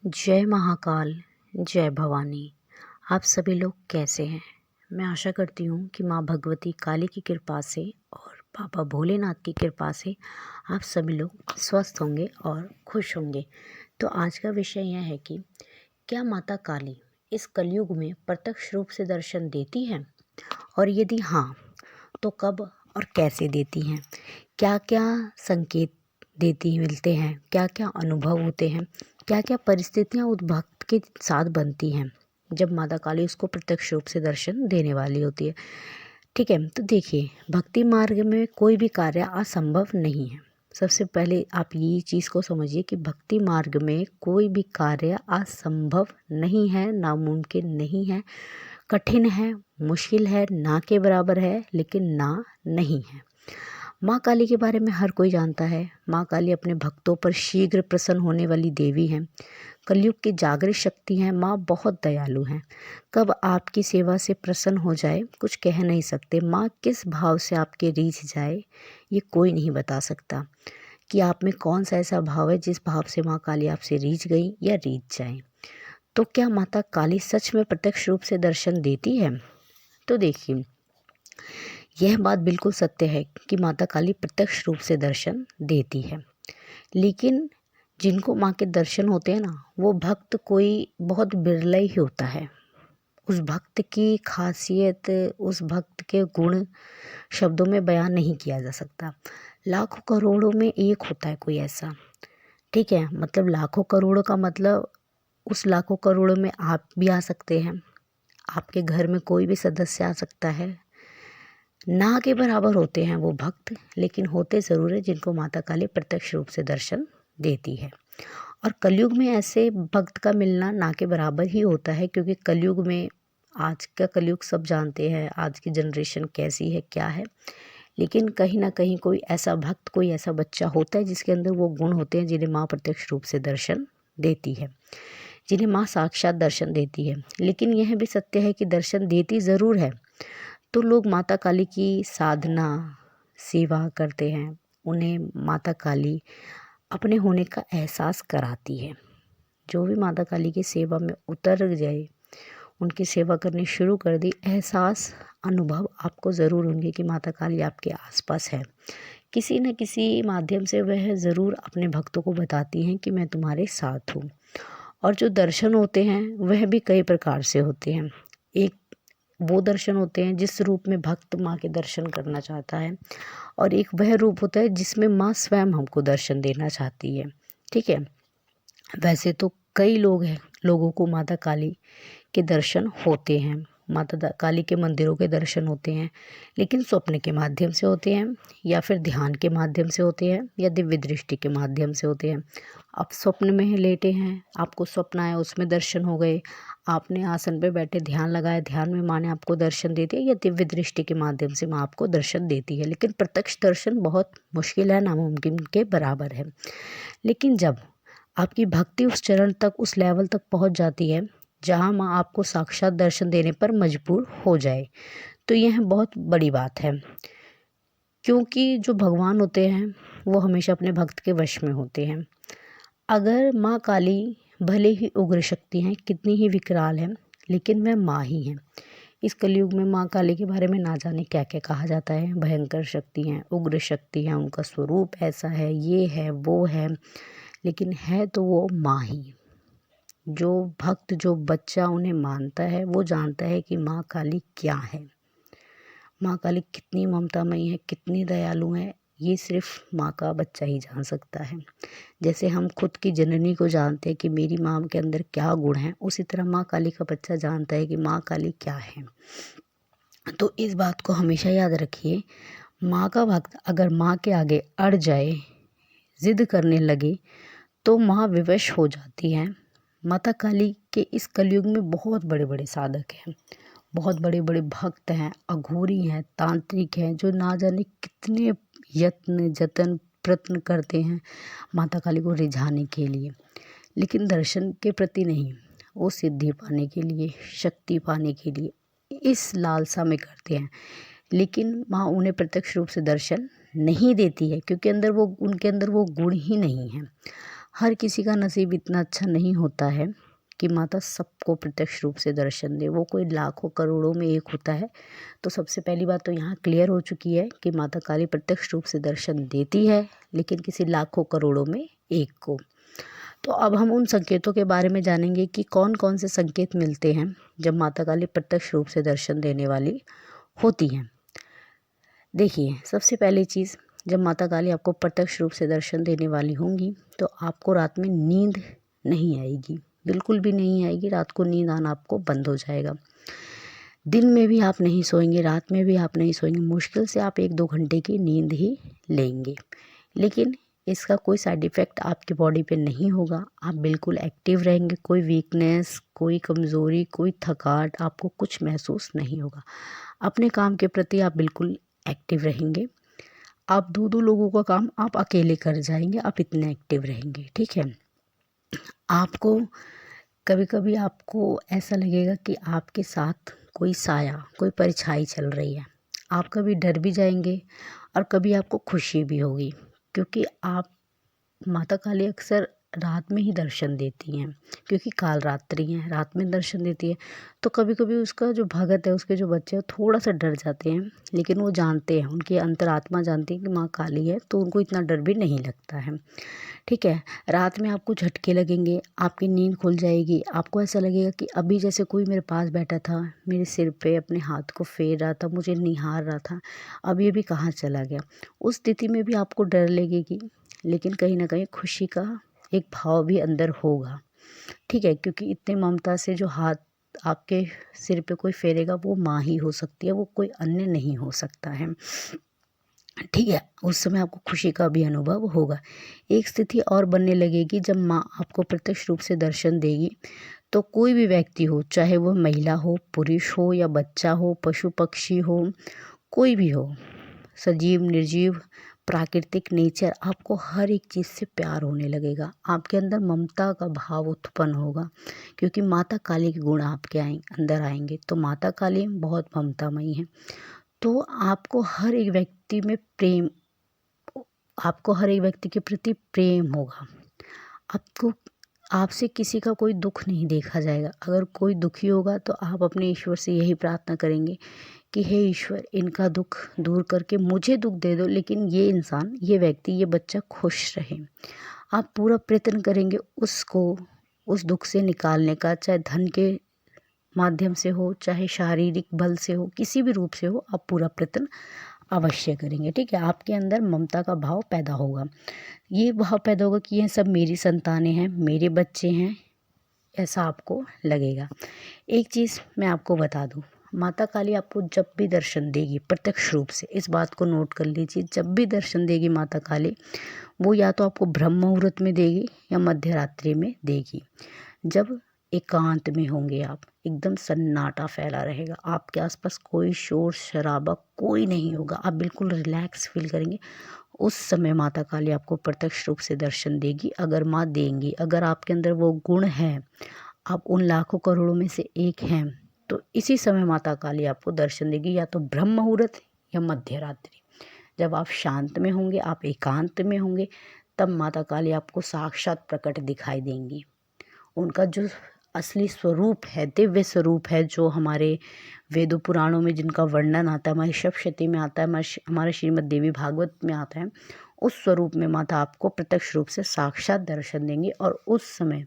जय महाकाल, जय भवानी। आप सभी लोग कैसे हैं? मैं आशा करती हूँ कि माँ भगवती काली की कृपा से और बाबा भोलेनाथ की कृपा से आप सभी लोग स्वस्थ होंगे और खुश होंगे। तो आज का विषय यह है कि क्या माता काली इस कलयुग में प्रत्यक्ष रूप से दर्शन देती हैं? और यदि हाँ, तो कब और कैसे देती हैं? क्या-क्या संकेत देती मिलते हैं? क्या-क्या अनुभव होते हैं? क्या-क्या परिस्थितियाँ उस भक्त के साथ बनती हैं जब माता काली उसको प्रत्यक्ष रूप से दर्शन देने वाली होती है? ठीक है, तो देखिए, भक्ति मार्ग में कोई भी कार्य असंभव नहीं है। सबसे पहले आप ये चीज़ को समझिए कि भक्ति मार्ग में कोई भी कार्य असंभव नहीं है, नामुमकिन नहीं है, कठिन है, मुश्किल है, ना के बराबर है, लेकिन ना नहीं है। माँ काली के बारे में हर कोई जानता है। माँ काली अपने भक्तों पर शीघ्र प्रसन्न होने वाली देवी हैं। कलयुग की जागृत शक्ति हैं। माँ बहुत दयालु हैं। कब आपकी सेवा से प्रसन्न हो जाए कुछ कह नहीं सकते। माँ किस भाव से आपके रीझ जाए ये कोई नहीं बता सकता कि आप में कौन सा ऐसा भाव है जिस भाव से माँ काली आपसे रीझ गई या रीझ जाए। तो क्या माता काली सच में प्रत्यक्ष रूप से दर्शन देती है? तो देखिए, यह बात बिल्कुल सत्य है कि माता काली प्रत्यक्ष रूप से दर्शन देती है, लेकिन जिनको माँ के दर्शन होते हैं ना, वो भक्त कोई बहुत बिरला ही होता है। उस भक्त की खासियत, उस भक्त के गुण शब्दों में बयान नहीं किया जा सकता। लाखों करोड़ों में एक होता है कोई ऐसा। ठीक है, मतलब लाखों करोड़ों का मतलब उस लाखों करोड़ों में आप भी आ सकते हैं। आपके घर में कोई भी सदस्य आ सकता है। ना के बराबर होते हैं वो भक्त, लेकिन होते ज़रूर है जिनको माता काली प्रत्यक्ष रूप से दर्शन देती है। और कलयुग में ऐसे भक्त का मिलना ना के बराबर ही होता है, क्योंकि कलयुग में, आज का कलयुग सब जानते हैं, आज की जनरेशन कैसी है, क्या है। लेकिन कहीं ना कहीं कोई ऐसा भक्त, कोई ऐसा बच्चा होता है जिसके अंदर वो गुण होते हैं जिन्हें माँ प्रत्यक्ष रूप से दर्शन देती है, जिन्हें माँ साक्षात दर्शन देती है। लेकिन यह भी सत्य है कि दर्शन देती ज़रूर है, तो लोग माता काली की साधना, सेवा करते हैं। उन्हें माता काली अपने होने का एहसास कराती है। जो भी माता काली की सेवा में उतर जाए, उनकी सेवा करनी शुरू कर दी, एहसास, अनुभव आपको ज़रूर होंगे कि माता काली आपके आसपास है। किसी न किसी माध्यम से वह ज़रूर अपने भक्तों को बताती हैं कि मैं तुम्हारे साथ हूँ। और जो दर्शन होते हैं वह भी कई प्रकार से होते हैं। एक वो दर्शन होते हैं जिस रूप में भक्त माँ के दर्शन करना चाहता है, और एक वह रूप होता है जिसमें माँ स्वयं हमको दर्शन देना चाहती है। ठीक है, वैसे तो कई लोगों को माता काली के दर्शन होते हैं, काली के मंदिरों के दर्शन होते हैं, लेकिन स्वप्न के माध्यम से होते हैं, या फिर ध्यान के माध्यम से होते हैं, या दिव्य दृष्टि के माध्यम से होते हैं। आप स्वप्न में लेटे हैं, आपको स्वप्न आया, उसमें दर्शन हो गए, आपने आसन पे बैठे ध्यान लगाया, ध्यान में माँ ने आपको दर्शन दे दिया, या दिव्य दृष्टि के माध्यम से माँ आपको दर्शन देती है। लेकिन प्रत्यक्ष दर्शन बहुत मुश्किल है, नामुमकिन के बराबर है। लेकिन जब आपकी भक्ति उस चरण तक, उस लेवल तक पहुँच जाती है जहाँ माँ आपको साक्षात दर्शन देने पर मजबूर हो जाए, तो यह बहुत बड़ी बात है। क्योंकि जो भगवान होते हैं वो हमेशा अपने भक्त के वश में होते हैं। अगर माँ काली भले ही उग्र शक्ति हैं, कितनी ही विकराल हैं, लेकिन वह माँ ही हैं। इस कलयुग में माँ काली के बारे में ना जाने क्या क्या कहा जाता है। भयंकर शक्ति हैं, उग्र शक्ति हैं, उनका स्वरूप ऐसा है, ये है, वो है, लेकिन है तो वो माँ ही। जो भक्त, जो बच्चा उन्हें मानता है, वो जानता है कि माँ काली क्या है, माँ काली कितनी ममतामयी है, कितनी दयालु है। ये सिर्फ माँ का बच्चा ही जान सकता है। जैसे हम खुद की जननी को जानते हैं कि मेरी माँ के अंदर क्या गुण है, उसी तरह माँ काली का बच्चा जानता है कि माँ काली क्या है। तो इस बात को हमेशा याद रखिए, माँ का भक्त अगर माँ के आगे अड़ जाए, जिद करने लगे, तो माँ विवश हो जाती है। माता काली के इस कलयुग में बहुत बड़े बड़े साधक हैं, बहुत बड़े बड़े भक्त हैं, अघोरी हैं, तांत्रिक हैं, जो ना जाने कितने यत्न, जतन, प्रयत्न करते हैं माता काली को रिझाने के लिए, लेकिन दर्शन के प्रति नहीं, वो सिद्धि पाने के लिए, शक्ति पाने के लिए, इस लालसा में करते हैं। लेकिन माँ उन्हें प्रत्यक्ष रूप से दर्शन नहीं देती है, क्योंकि उनके अंदर वो गुण ही नहीं है। हर किसी का नसीब इतना अच्छा नहीं होता है कि माता सबको प्रत्यक्ष रूप से दर्शन दे, वो कोई लाखों करोड़ों में एक होता है। तो सबसे पहली बात तो यहाँ क्लियर हो चुकी है कि माता काली प्रत्यक्ष रूप से दर्शन देती है, लेकिन किसी लाखों करोड़ों में एक को। तो अब हम उन संकेतों के बारे में जानेंगे कि कौन कौन से संकेत मिलते हैं जब माता काली प्रत्यक्ष रूप से दर्शन देने वाली होती हैं। देखिए, सबसे पहली चीज़, जब माता काली आपको प्रत्यक्ष रूप से दर्शन देने वाली होंगी तो आपको रात में नींद नहीं आएगी, बिल्कुल भी नहीं आएगी। रात को नींद आना आपको बंद हो जाएगा। दिन में भी आप नहीं सोएंगे, रात में भी आप नहीं सोएंगे, मुश्किल से आप 1-2 घंटे की नींद ही लेंगे। लेकिन इसका कोई साइड इफ़ेक्ट आपकी बॉडी पे नहीं होगा, आप बिल्कुल एक्टिव रहेंगे, कोई वीकनेस, कोई कमज़ोरी, कोई थकावट आपको कुछ महसूस नहीं होगा। अपने काम के प्रति आप बिल्कुल एक्टिव रहेंगे। आप 2-2 लोगों का काम आप अकेले कर जाएंगे, आप इतने एक्टिव रहेंगे, ठीक है। आपको कभी-कभी आपको ऐसा लगेगा कि आपके साथ कोई साया, कोई परछाई चल रही है। आप कभी डर भी जाएंगे और कभी आपको खुशी भी होगी, क्योंकि आप माता काली अक्सर रात में ही दर्शन देती हैं, क्योंकि कालरात्रि हैं, रात में दर्शन देती है। तो कभी कभी उसका जो भगत है, उसके जो बच्चे हैं, थोड़ा सा डर जाते हैं, लेकिन वो जानते हैं, उनकी अंतरात्मा जानती है कि माँ काली है, तो उनको इतना डर भी नहीं लगता है, ठीक है। रात में आपको झटके लगेंगे, आपकी नींद खुल जाएगी, आपको ऐसा लगेगा कि अभी जैसे कोई मेरे पास बैठा था, मेरे सिर पे अपने हाथ को फेर रहा था, मुझे निहार रहा था, अब ये भी कहाँ चला गया। उस स्थिति में भी आपको डर लगेगी, लेकिन कहीं ना कहीं खुशी का एक भाव भी अंदर होगा, ठीक है, क्योंकि इतने ममता से जो हाथ आपके सिर पे कोई फेरेगा वो माँ ही हो सकती है, वो कोई अन्य नहीं हो सकता है, ठीक है। उस समय आपको खुशी का भी अनुभव होगा। एक स्थिति और बनने लगेगी जब माँ आपको प्रत्यक्ष रूप से दर्शन देगी, तो कोई भी व्यक्ति हो, चाहे वो महिला हो, पुरुष हो या बच्चा हो, पशु पक्षी हो, कोई भी हो, सजीव निर्जीव, प्राकृतिक नेचर, आपको हर एक चीज़ से प्यार होने लगेगा। आपके अंदर ममता का भाव उत्पन्न होगा, क्योंकि माता काली के गुण आपके अंदर आएंगे। तो माता काली बहुत ममतामयी है। तो आपको हर एक व्यक्ति के प्रति प्रेम होगा। आपको आपसे किसी का कोई दुख नहीं देखा जाएगा। अगर कोई दुखी होगा तो आप अपने ईश्वर से यही प्रार्थना करेंगे कि हे ईश्वर, इनका दुख दूर करके मुझे दुख दे दो, लेकिन ये इंसान, ये व्यक्ति, ये बच्चा खुश रहे। आप पूरा प्रयत्न करेंगे उसको उस दुख से निकालने का, चाहे धन के माध्यम से हो, चाहे शारीरिक बल से हो, किसी भी रूप से हो, आप पूरा प्रयत्न अवश्य करेंगे, ठीक है। आपके अंदर ममता का भाव पैदा होगा। ये भाव पैदा होगा कि ये सब मेरी संतानें हैं, मेरे बच्चे हैं, ऐसा आपको लगेगा। एक चीज़ मैं आपको बता दूं, माता काली आपको जब भी दर्शन देगी प्रत्यक्ष रूप से, इस बात को नोट कर लीजिए, जब भी दर्शन देगी माता काली, वो या तो आपको ब्रह्म मुहूर्त में देगी या मध्य रात्रि में देगी। जब एकांत में होंगे आप, एकदम सन्नाटा फैला रहेगा, आपके आसपास कोई शोर शराबा कोई नहीं होगा, आप बिल्कुल रिलैक्स फील करेंगे, उस समय माता काली आपको प्रत्यक्ष रूप से दर्शन देगी। अगर माँ देंगी, अगर आपके अंदर वो गुण है, आप उन लाखों करोड़ों में से एक हैं, तो इसी समय माता काली आपको दर्शन देगी, या तो ब्रह्म मुहूर्त या मध्य रात्रि। जब आप शांत में होंगे, आप एकांत में होंगे, तब माता काली आपको साक्षात प्रकट दिखाई देंगी। उनका जो असली स्वरूप है, दिव्य स्वरूप है, जो हमारे वेदों पुराणों में जिनका वर्णन आता है, हमारी सप्तशती में आता है, हमारे श्रीमद् देवी भागवत में आता है, उस स्वरूप में माता आपको प्रत्यक्ष रूप से साक्षात दर्शन देंगे। और उस समय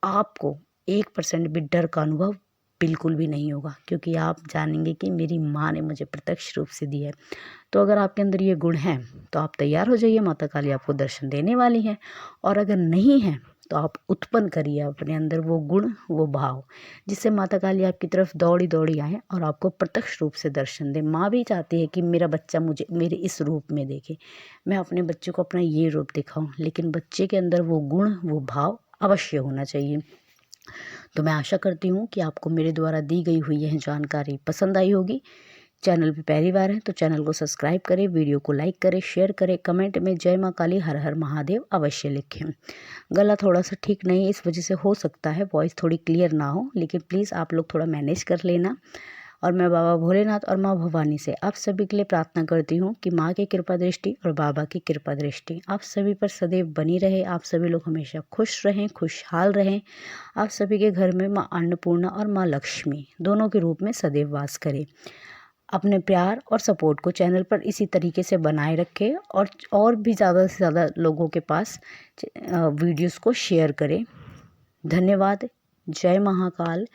आपको 1% भी डर का अनुभव बिल्कुल भी नहीं होगा, क्योंकि आप जानेंगे कि मेरी माँ ने मुझे प्रत्यक्ष रूप से दी है। तो अगर आपके अंदर ये गुण हैं तो आप तैयार हो जाइए, माता काली आपको दर्शन देने वाली है। और अगर नहीं है तो आप उत्पन्न करिए अपने अंदर वो गुण, वो भाव, जिससे माता काली आपकी तरफ दौड़ी दौड़ी आए और आपको प्रत्यक्ष रूप से दर्शन दे। माँ भी चाहती है कि मेरा बच्चा मुझे मेरे इस रूप में देखे, मैं अपने बच्चे को अपना ये रूप दिखाऊं, लेकिन बच्चे के अंदर वो गुण, वो भाव अवश्य होना चाहिए। तो मैं आशा करती हूँ कि आपको मेरे द्वारा दी गई हुई यह जानकारी पसंद आई होगी। चैनल पे पहली बार है तो चैनल को सब्सक्राइब करें, वीडियो को लाइक करें, शेयर करें, कमेंट में जय माँ काली हर हर महादेव अवश्य लिखें। गला थोड़ा सा ठीक नहीं है, इस वजह से हो सकता है वॉइस थोड़ी क्लियर ना हो, लेकिन प्लीज़ आप लोग थोड़ा मैनेज कर लेना। और मैं बाबा भोलेनाथ और माँ भवानी से आप सभी के लिए प्रार्थना करती हूँ कि माँ की कृपा दृष्टि और बाबा की कृपा दृष्टि आप सभी पर सदैव बनी रहे। आप सभी लोग हमेशा खुश रहें, खुशहाल रहें। आप सभी के घर में माँ अन्नपूर्णा और माँ लक्ष्मी दोनों के रूप में सदैव वास करें। अपने प्यार और सपोर्ट को चैनल पर इसी तरीके से बनाए रखें और भी ज़्यादा से ज़्यादा लोगों के पास वीडियोस को शेयर करें। धन्यवाद। जय महाकाल,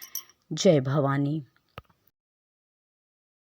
जय भवानी।